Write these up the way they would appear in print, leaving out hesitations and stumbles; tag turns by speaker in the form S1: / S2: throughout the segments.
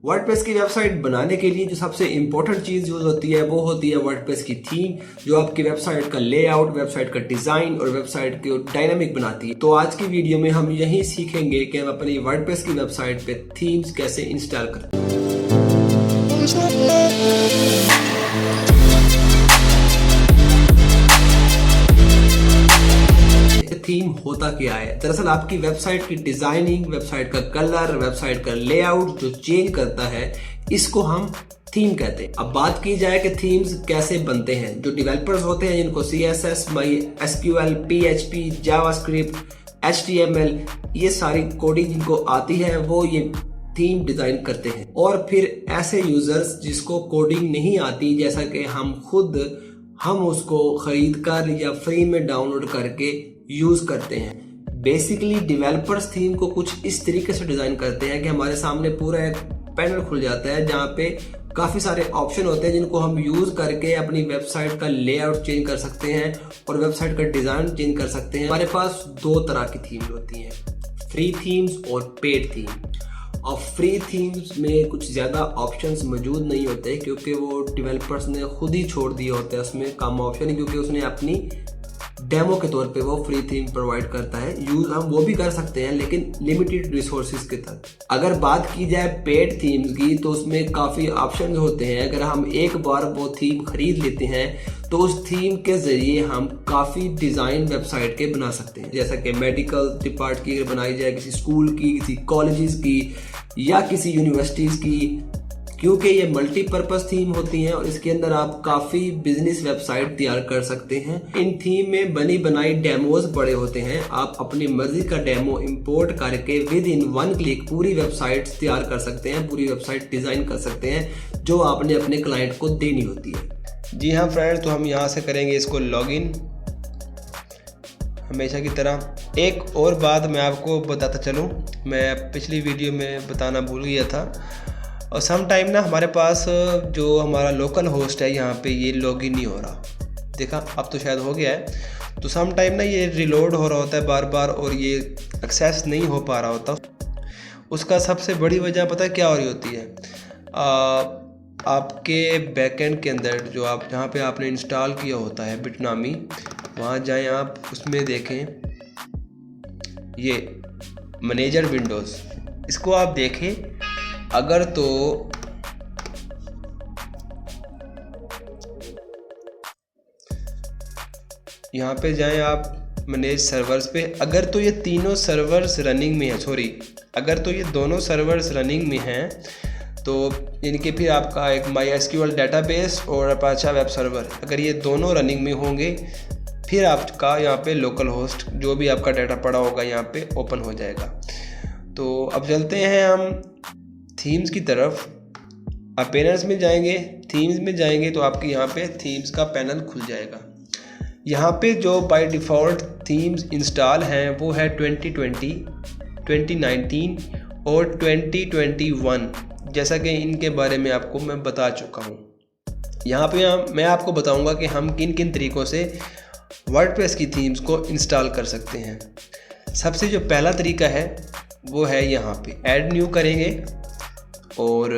S1: WordPress की website बनाने के लिए जो सबसे इंपॉर्टेंट चीज यूज होती है वो होती है वर्डप्रेस की थीम, जो आपकी वेबसाइट का लेआउट, वेबसाइट का डिजाइन और वेबसाइट को डायनामिक बनाती है। तो आज की वीडियो में हम यही सीखेंगे कि हम अपनी वर्डप्रेस की वेबसाइट पे थीम्स कैसे इंस्टॉल करें। थीम होता क्या है? दरअसल आपकी वेबसाइट की डिजाइनिंग, वेबसाइट का कलर, वेबसाइट का लेआउट जो चेंज करता है, इसको हम थीम कहते हैं। अब बात की जाए कि थीम्स कैसे बनते हैं। जो डेवलपर्स होते हैं जिनको CSS, MySQL, PHP, JavaScript, HTML ये सारी कोडिंग जिनको आती है वो ये थीम डिजाइन करते हैं। और फिर ऐसे यूजर्स जिसको कोडिंग नहीं आती, जैसा कि हम उसको खरीद कर या फ्री में डाउनलोड करके यूज करते हैं। बेसिकली डेवलपर्स थीम को कुछ इस तरीके से डिजाइन करते हैं कि हमारे सामने पूरा एक पैनल खुल जाता है जहाँ पे काफी सारे ऑप्शन होते हैं जिनको हम यूज करके अपनी वेबसाइट का लेआउट चेंज कर सकते हैं और वेबसाइट का डिजाइन चेंज कर सकते हैं। हमारे पास दो तरह की थीम्स होती हैं, फ्री थीम्स और पेड थीम। और फ्री थीम्स में कुछ ज़्यादा ऑप्शंस मौजूद नहीं होते क्योंकि वो डेवलपर्स ने खुद ही छोड़ दिए होते हैं उसमें कम ऑप्शन, क्योंकि उसने अपनी डेमो के तौर पे वो फ्री थीम प्रोवाइड करता है। यूज हम वो भी कर सकते हैं लेकिन लिमिटेड रिसोर्सेज के तहत। अगर बात की जाए पेड थीम्स की तो उसमें काफ़ी ऑप्शन होते हैं। अगर हम एक बार वो थीम खरीद लेते हैं तो उस थीम के जरिए हम काफ़ी डिज़ाइन वेबसाइट के बना सकते हैं, जैसा कि मेडिकल डिपार्ट की अगर बनाई जाए, किसी स्कूल की, किसी कॉलेजेस की या किसी यूनिवर्सिटीज़ की, क्योंकि ये मल्टीपर्पज़ थीम होती हैं और इसके अंदर आप काफ़ी बिजनेस वेबसाइट तैयार कर सकते हैं। इन थीम में बनी बनाई डेमोज पड़े होते हैं। आप अपनी मर्जी का डेमो इंपोर्ट करके विद इन 1 क्लिक पूरी वेबसाइट तैयार कर सकते हैं, पूरी वेबसाइट डिज़ाइन कर सकते हैं जो आपने अपने क्लाइंट को देनी होती है। जी हाँ फ्रेंड, तो हम यहाँ से करेंगे इसको लॉगिन हमेशा की तरह। एक और बात मैं आपको बताता चलूँ, मैं पिछली वीडियो में बताना भूल गया था। और सम टाइम ना हमारे पास जो हमारा लोकल होस्ट है यहाँ पे ये लॉगिन नहीं हो रहा। देखा, अब तो शायद हो गया है। तो सम टाइम ना ये रिलोड हो रहा होता है बार बार और ये एक्सेस नहीं हो पा रहा होता। उसका सबसे बड़ी वजह पता है क्या हो रही होती है? आपके बैकएंड के अंदर जो आप जहाँ पे आपने इंस्टॉल किया होता है बिटनामी, वहाँ जाएं आप, उसमें देखें ये मैनेजर विंडोज़, इसको आप देखें। अगर तो यहाँ पे जाएं आप मैनेज सर्वर्स पे, अगर तो ये तीनों सर्वर्स रनिंग में है, अगर तो ये दोनों सर्वर्स रनिंग में हैं तो इनके फिर आपका एक MySQL डेटाबेस और अपाचे वेब सर्वर, अगर ये दोनों रनिंग में होंगे फिर आपका यहाँ पे लोकल होस्ट जो भी आपका डाटा पड़ा होगा यहाँ पे ओपन हो जाएगा। तो अब चलते हैं हम थीम्स की तरफ। अपीयरेंस में जाएंगे, थीम्स में जाएंगे तो आपके यहाँ पे थीम्स का पैनल खुल जाएगा। यहाँ पे जो बाय डिफ़ॉल्ट थीम्स इंस्टॉल हैं वो है 2020, 2019 और 2021, जैसा कि इनके बारे में आपको मैं बता चुका हूँ। यहाँ पे मैं आपको बताऊँगा कि हम किन किन तरीक़ों से वर्डप्रेस की थीम्स को इंस्टॉल कर सकते हैं। सबसे जो पहला तरीका है वो है यहाँ पे ऐड न्यू करेंगे और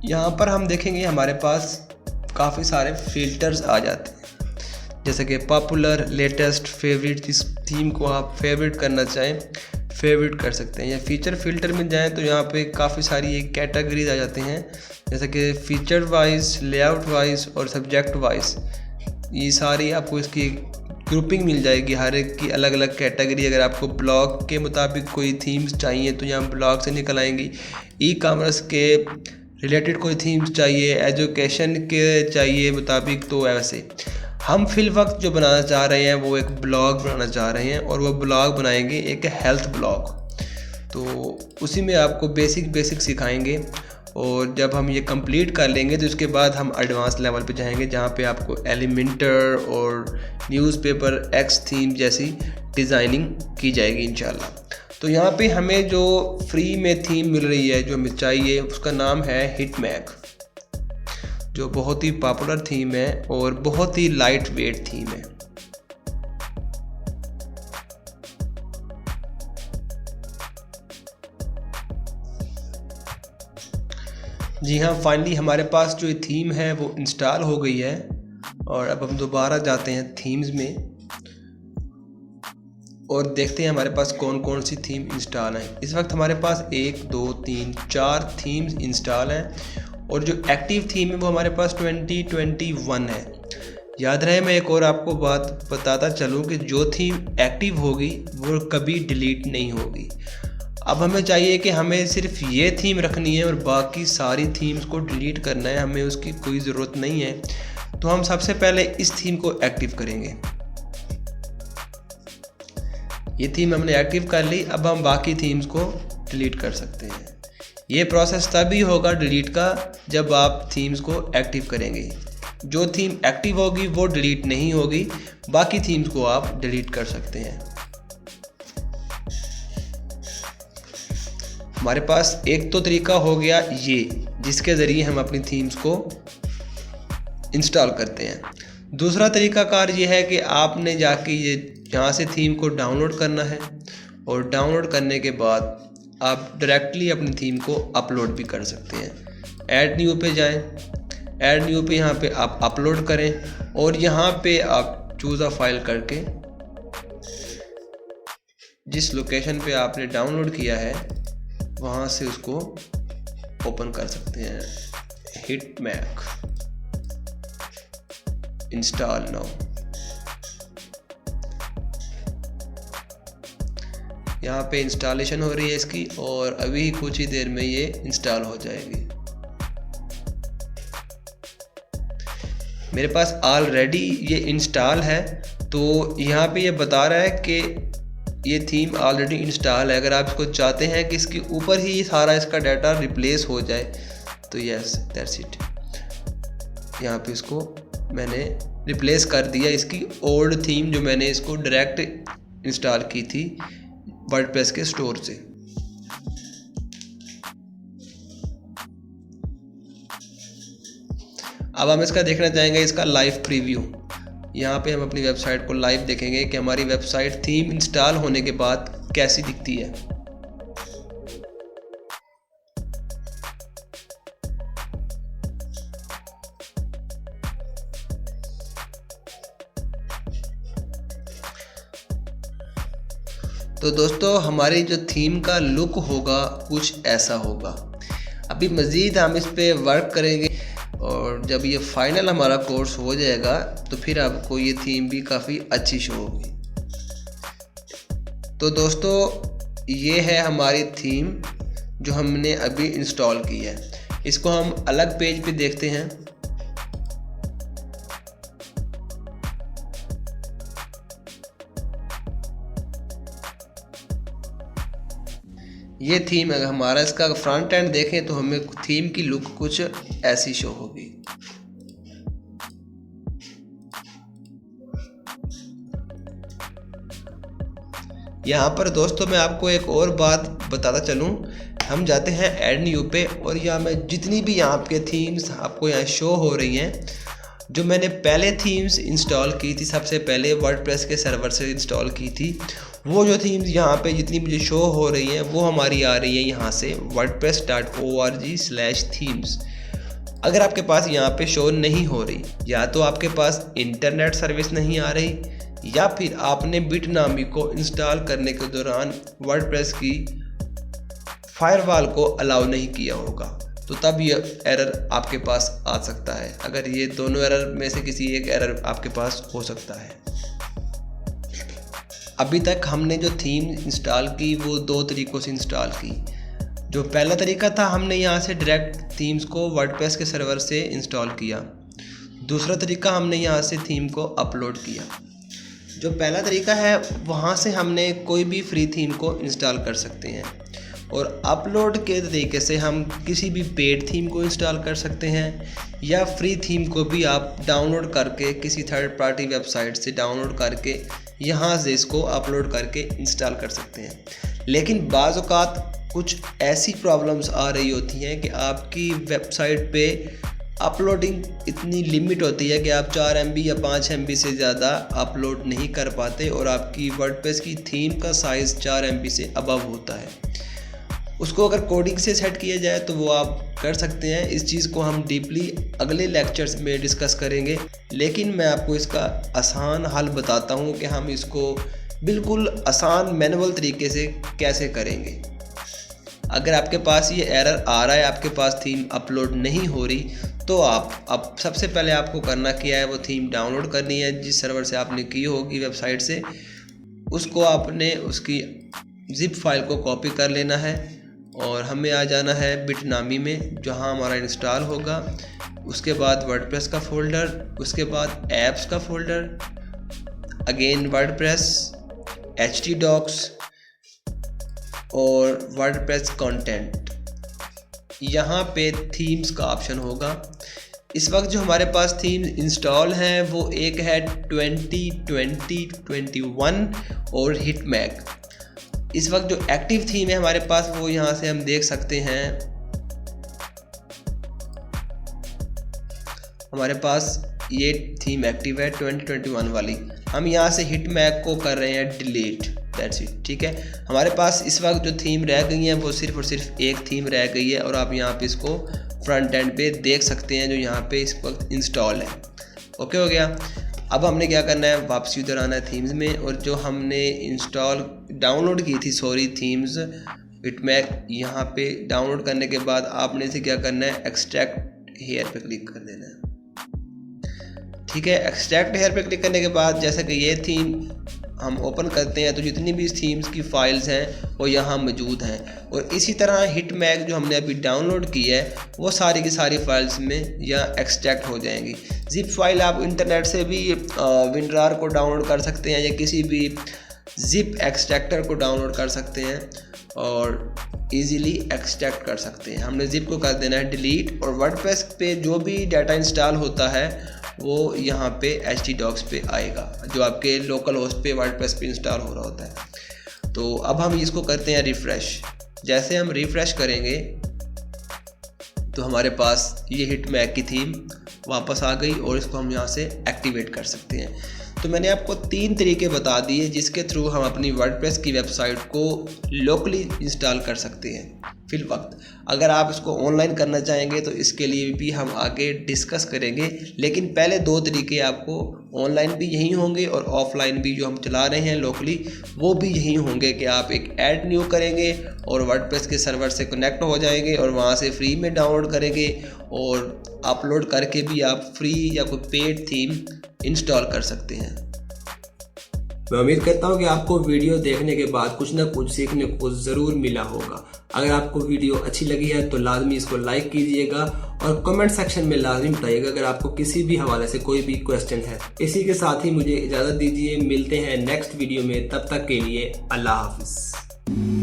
S1: यहाँ पर हम देखेंगे हमारे पास काफ़ी सारे फिल्टर्स आ जाते हैं, जैसे कि पॉपुलर, लेटेस्ट, फेवरेट। जिस थीम को आप फेवरेट करना चाहें फेवरेट कर सकते हैं। या फीचर फिल्टर में जाएं तो यहाँ पे काफ़ी सारी एक कैटेगरीज आ जाते हैं, जैसे कि फीचर वाइज, लेआउट वाइज और सब्जेक्ट वाइज। ये सारी आपको इसकी ग्रुपिंग मिल जाएगी, हर एक की अलग अलग कैटेगरी। अगर आपको ब्लॉग के मुताबिक कोई थीम्स चाहिए तो यहाँ ब्लॉग से निकल आएंगी। ई कॉमर्स के रिलेटेड कोई थीम्स चाहिए, एजुकेशन के चाहिए मुताबिक, तो ऐसे हम फिल वक्त जो बनाना चाह रहे हैं वो एक ब्लॉग बनाना चाह रहे हैं और वो ब्लॉग बनाएंगे एक हेल्थ ब्लॉग। तो उसी में आपको बेसिक सिखाएंगे और जब हम ये कंप्लीट कर लेंगे तो उसके बाद हम एडवांस लेवल पे जाएंगे जहाँ पे आपको एलिमेंटर और न्यूज़पेपर एक्स थीम जैसी डिज़ाइनिंग की जाएगी इंशाल्लाह। तो यहाँ पे हमें जो फ्री में थीम मिल रही है जो हमें चाहिए उसका नाम है हिटमैग, जो बहुत ही पॉपुलर थीम है और बहुत ही लाइट वेट थीम है। जी हाँ, फाइनली हमारे पास जो थीम है वो इंस्टॉल हो गई है। और अब हम दोबारा जाते हैं थीम्स में और देखते हैं हमारे पास कौन कौन सी थीम इंस्टॉल है। इस वक्त हमारे पास 1 2 3 4 थीम्स इंस्टॉल हैं और जो एक्टिव थीम है वो हमारे पास 2021 है। याद रहे, मैं एक और आपको बात बताता चलूँ कि जो थीम एक्टिव होगी वो कभी डिलीट नहीं होगी। अब हमें चाहिए कि हमें सिर्फ ये थीम रखनी है और बाकी सारी थीम्स को डिलीट करना है, हमें उसकी कोई ज़रूरत नहीं है। तो हम सबसे पहले इस थीम को एक्टिव करेंगे। ये थीम हमने एक्टिव कर ली, अब हम बाकी थीम्स को डिलीट कर सकते हैं। ये प्रोसेस तभी होगा डिलीट का जब आप थीम्स को एक्टिव करेंगे। जो थीम एक्टिव होगी वो डिलीट नहीं होगी, बाकी थीम्स को आप डिलीट कर सकते हैं। हमारे पास एक तो तरीका हो गया ये, जिसके ज़रिए हम अपनी थीम्स को इंस्टॉल करते हैं। दूसरा तरीकाकार ये है कि आपने जाके ये यहाँ से थीम को डाउनलोड करना है और डाउनलोड करने के बाद आप डायरेक्टली अपनी थीम को अपलोड भी कर सकते हैं। ऐड न्यू पे जाएं, ऐड न्यू पे यहाँ पे आप अपलोड करें और यहाँ पे आप चूज़ अ फाइल करके जिस लोकेशन पे आपने डाउनलोड किया है वहाँ से उसको ओपन कर सकते हैं। Hit Mac install now. यहाँ पे इंस्टॉलेशन हो रही है इसकी और अभी कुछ ही देर में ये इंस्टॉल हो जाएगी। मेरे पास ऑलरेडी ये इंस्टॉल है, तो यहाँ पे ये बता रहा है कि ये थीम ऑलरेडी इंस्टॉल है। अगर आप इसको चाहते हैं कि इसके ऊपर ही सारा इसका डाटा रिप्लेस हो जाए तो यस दैट्स इट। यहाँ पे इसको मैंने रिप्लेस कर दिया, इसकी ओल्ड थीम जो मैंने इसको डायरेक्ट इंस्टॉल की थी वर्डप्रेस के स्टोर से। अब हम इसका देखना चाहेंगे इसका लाइव प्रीव्यू। यहाँ पे हम अपनी वेबसाइट को लाइव देखेंगे कि हमारी वेबसाइट थीम इंस्टॉल होने के बाद कैसी दिखती है। तो दोस्तों, हमारी जो थीम का लुक होगा कुछ ऐसा होगा। अभी मज़ीद हम इस पे वर्क करेंगे और जब ये फाइनल हमारा कोर्स हो जाएगा तो फिर आपको ये थीम भी काफ़ी अच्छी शो होगी। तो दोस्तों, ये है हमारी थीम जो हमने अभी इंस्टॉल की है। इसको हम अलग पेज पे देखते हैं। ये थीम अगर हमारा इसका फ्रंट एंड देखें तो हमें थीम की लुक कुछ ऐसी शो होगी। यहाँ पर दोस्तों मैं आपको एक और बात बताता चलूँ। हम जाते हैं ऐड न्यू पे और यहाँ में जितनी भी यहाँ पे थीम्स आपको यहाँ शो हो रही हैं, जो मैंने पहले थीम्स इंस्टॉल की थी, सबसे पहले वर्डप्रेस के सर्वर से इंस्टॉल की थी, वो जो थीम्स यहाँ पे जितनी मुझे शो हो रही हैं वो हमारी आ रही है यहाँ से wordpress.org/themes। अगर आपके पास यहाँ पे शो नहीं हो रही, या तो आपके पास इंटरनेट सर्विस नहीं आ रही, या फिर आपने बिटनामी को इंस्टॉल करने के दौरान वर्डप्रेस की फायरवॉल को अलाउ नहीं किया होगा, तो तब ये एरर आपके पास आ सकता है। अगर ये दोनों एरर में से किसी एक एरर आपके पास हो सकता है। अभी तक हमने जो थीम इंस्टॉल की वो दो तरीक़ों से इंस्टॉल की। जो पहला तरीका था, हमने यहाँ से डायरेक्ट थीम्स को वर्डप्रेस के सर्वर से इंस्टॉल किया। दूसरा तरीका, हमने यहाँ से थीम को अपलोड किया। जो पहला तरीका है वहाँ से हमने कोई भी फ्री थीम को इंस्टॉल कर सकते हैं, और अपलोड के तरीके से हम किसी भी पेड थीम को इंस्टॉल कर सकते हैं, या फ्री थीम को भी आप डाउनलोड करके किसी थर्ड पार्टी वेबसाइट से डाउनलोड करके यहाँ से इसको अपलोड करके इंस्टॉल कर सकते हैं। लेकिन बाज़ औक़ात कुछ ऐसी प्रॉब्लम्स आ रही होती हैं कि आपकी वेबसाइट पे अपलोडिंग इतनी लिमिट होती है कि आप 4 MB या 5 MB से ज़्यादा अपलोड नहीं कर पाते, और आपकी वर्डप्रेस की थीम का साइज़ 4 MB से अबव होता है। उसको अगर कोडिंग से सेट किया जाए तो वो आप कर सकते हैं। इस चीज़ को हम डीपली अगले लेक्चर्स में डिस्कस करेंगे, लेकिन मैं आपको इसका आसान हल बताता हूँ कि हम इसको बिल्कुल आसान मैनुअल तरीके से कैसे करेंगे। अगर आपके पास ये एरर आ रहा है, आपके पास थीम अपलोड नहीं हो रही, तो आप अब सबसे पहले आपको करना क्या है, वो थीम डाउनलोड करनी है जिस सर्वर से आपने की होगी वेबसाइट से। उसको आपने उसकी जिप फाइल को कॉपी कर लेना है और हमें आ जाना है बिटनामी में जहां हमारा इंस्टॉल होगा। उसके बाद वर्डप्रेस का फ़ोल्डर, उसके बाद ऐप्स का फ़ोल्डर, अगेन वर्डप्रेस, htdocs और वर्डप्रेस कंटेंट। यहाँ पे थीम्स का ऑप्शन होगा। इस वक्त जो हमारे पास थीम इंस्टॉल हैं वो एक है 2020, 21 और हिटमैग। इस वक्त जो एक्टिव थीम है हमारे पास वो यहाँ से हम देख सकते हैं। हमारे पास ये थीम एक्टिव है 2021 वाली। हम यहाँ से हिटमैग को कर रहे हैं डिलीट, दैट्स इट। ठीक है, हमारे पास इस वक्त जो थीम रह गई हैं वो सिर्फ और सिर्फ एक थीम रह गई है और आप यहाँ पे इसको फ्रंट एंड पे देख सकते हैं जो यहाँ पे इस वक्त इंस्टॉल है। ओके, हो गया। अब हमने क्या करना है, वापसी उधर आना है थीम्स में, और जो हमने डाउनलोड की थी थीम्स हिटमैग, यहाँ पे डाउनलोड करने के बाद आपने इसे क्या करना है, एक्सट्रैक्ट हेयर पे क्लिक कर देना है। ठीक है, एक्सट्रैक्ट हेयर पे क्लिक करने के बाद जैसे कि ये थीम हम ओपन करते हैं तो जितनी भी इस थीम्स की फ़ाइल्स हैं वो यहाँ मौजूद हैं, और इसी तरह हिटमैग जो हमने अभी डाउनलोड की है वो सारी की सारी फाइल्स में यहाँ एक्सट्रैक्ट हो जाएंगी। जिप फाइल आप इंटरनेट से भी विनरार को डाउनलोड कर सकते हैं या किसी भी जिप एक्सट्रैक्टर को डाउनलोड कर सकते हैं और इजीली एक्सट्रैक्ट कर सकते हैं। हमने जिप को कर देना है डिलीट, और वर्डप्रेस पे जो भी डाटा इंस्टॉल होता है वो यहाँ पे htdocs पे आएगा जो आपके लोकल होस्ट पे वर्डप्रेस पे इंस्टॉल हो रहा होता है। तो अब हम इसको करते हैं रिफ़्रेश। जैसे हम रिफ़्रेश करेंगे तो हमारे पास ये हिटमैग की थीम वापस आ गई और इसको हम यहाँ से एक्टिवेट कर सकते हैं। तो मैंने आपको 3 तरीके बता दिए जिसके थ्रू हम अपनी वर्डप्रेस की वेबसाइट को लोकली इंस्टॉल कर सकते हैं फिल वक्त। अगर आप इसको ऑनलाइन करना चाहेंगे तो इसके लिए भी हम आगे डिस्कस करेंगे, लेकिन पहले 2 तरीके आपको ऑनलाइन भी यही होंगे और ऑफलाइन भी जो हम चला रहे हैं लोकली वो भी यही होंगे कि आप एक ऐड न्यू करेंगे और वर्डप्रेस के सर्वर से कनेक्ट हो जाएंगे और वहाँ से फ्री में डाउनलोड करेंगे और अपलोड करके भी आप फ्री या कोई पेड थीम इंस्टॉल कर सकते हैं।
S2: मैं उम्मीद करता हूँ कि आपको वीडियो देखने के बाद कुछ ना कुछ सीखने को ज़रूर मिला होगा। अगर आपको वीडियो अच्छी लगी है तो लाजमी इसको लाइक कीजिएगा और कमेंट सेक्शन में लाजमी बताइएगा अगर आपको किसी भी हवाले से कोई भी क्वेश्चन है। इसी के साथ ही मुझे इजाज़त दीजिए, मिलते हैं नेक्स्ट वीडियो में, तब तक के लिए अल्लाह हाफिज़।